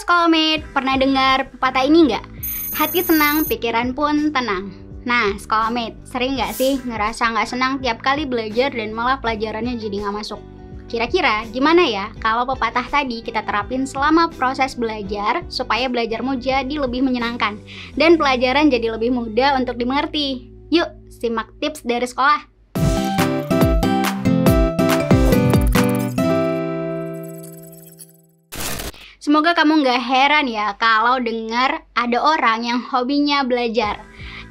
Schoolmate, pernah dengar pepatah ini nggak? Hati senang, pikiran pun tenang. Nah, Schoolmate, sering nggak sih ngerasa nggak senang tiap kali belajar dan malah pelajarannya jadi nggak masuk? Kira-kira gimana ya kalau pepatah tadi kita terapin selama proses belajar supaya belajarmu jadi lebih menyenangkan dan pelajaran jadi lebih mudah untuk dimengerti? Yuk, simak tips dari sekolah. Semoga kamu nggak heran ya kalau dengar ada orang yang hobinya belajar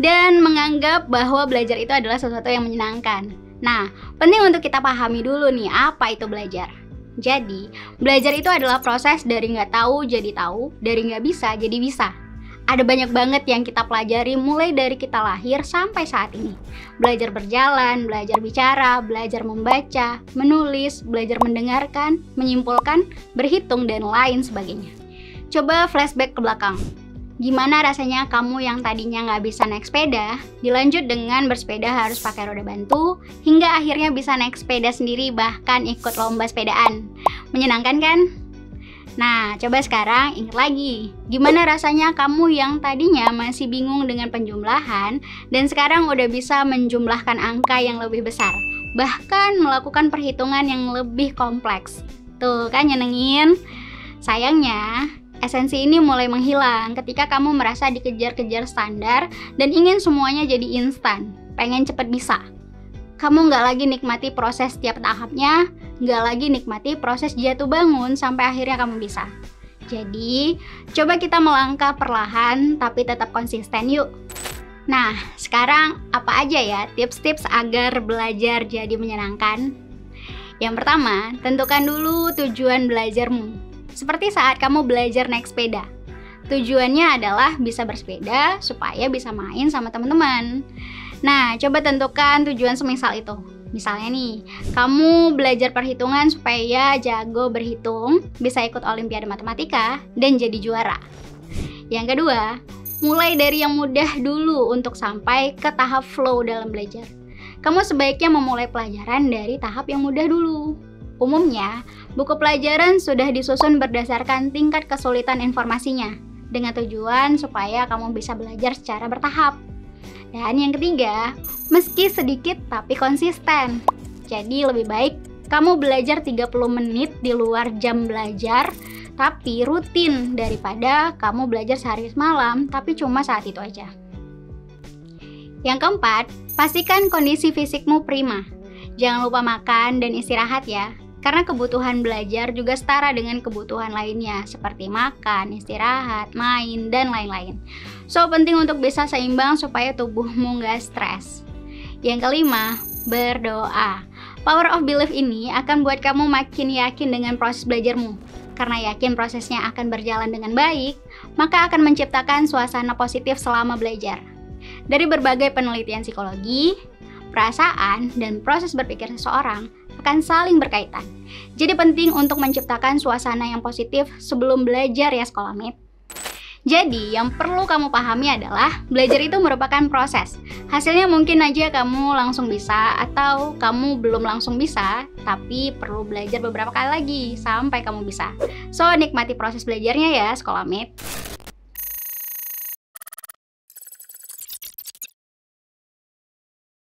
dan menganggap bahwa belajar itu adalah sesuatu yang menyenangkan. Nah, penting untuk kita pahami dulu nih apa itu belajar. Jadi, belajar itu adalah proses dari nggak tahu jadi tahu, dari nggak bisa jadi bisa. Ada banyak banget yang kita pelajari mulai dari kita lahir sampai saat ini. Belajar berjalan, belajar bicara, belajar membaca, menulis, belajar mendengarkan, menyimpulkan, berhitung, dan lain sebagainya. Coba flashback ke belakang. Gimana rasanya kamu yang tadinya nggak bisa naik sepeda, dilanjut dengan bersepeda harus pakai roda bantu, hingga akhirnya bisa naik sepeda sendiri bahkan ikut lomba sepedaan. Menyenangkan kan? Nah, coba sekarang ingat lagi, gimana rasanya kamu yang tadinya masih bingung dengan penjumlahan dan sekarang udah bisa menjumlahkan angka yang lebih besar, bahkan melakukan perhitungan yang lebih kompleks. Tuh kan nyenengin? Sayangnya, esensi ini mulai menghilang ketika kamu merasa dikejar-kejar standar dan ingin semuanya jadi instan, pengen cepet bisa. Kamu nggak lagi nikmati proses setiap tahapnya, nggak lagi nikmati proses jatuh bangun sampai akhirnya kamu bisa. Jadi, coba kita melangkah perlahan tapi tetap konsisten yuk. Nah, sekarang apa aja ya tips-tips agar belajar jadi menyenangkan? Yang pertama, tentukan dulu tujuan belajarmu. Seperti saat kamu belajar naik sepeda. Tujuannya adalah bisa bersepeda supaya bisa main sama teman-teman. Nah, coba tentukan tujuan semisal itu. Misalnya nih, kamu belajar perhitungan supaya jago berhitung, bisa ikut olimpiade matematika, dan jadi juara. Yang kedua, mulai dari yang mudah dulu untuk sampai ke tahap flow dalam belajar. Kamu sebaiknya memulai pelajaran dari tahap yang mudah dulu. Umumnya, buku pelajaran sudah disusun berdasarkan tingkat kesulitan informasinya, dengan tujuan supaya kamu bisa belajar secara bertahap. Dan yang ketiga, meski sedikit tapi konsisten. Jadi lebih baik kamu belajar 30 menit di luar jam belajar, tapi rutin daripada kamu belajar sehari semalam, tapi cuma saat itu aja. Yang keempat, pastikan kondisi fisikmu prima. Jangan lupa makan dan istirahat ya. Karena kebutuhan belajar juga setara dengan kebutuhan lainnya, seperti makan, istirahat, main, dan lain-lain. So, penting untuk bisa seimbang supaya tubuhmu nggak stres. Yang kelima, berdoa. Power of belief ini akan buat kamu makin yakin dengan proses belajarmu. Karena yakin prosesnya akan berjalan dengan baik, maka akan menciptakan suasana positif selama belajar. Dari berbagai penelitian psikologi, perasaan, dan proses berpikir seseorang akan saling berkaitan. Jadi penting untuk menciptakan suasana yang positif sebelum belajar ya Schoolmate. Jadi yang perlu kamu pahami adalah belajar itu merupakan proses. Hasilnya mungkin aja kamu langsung bisa atau kamu belum langsung bisa, tapi perlu belajar beberapa kali lagi sampai kamu bisa. So nikmati proses belajarnya ya Schoolmate.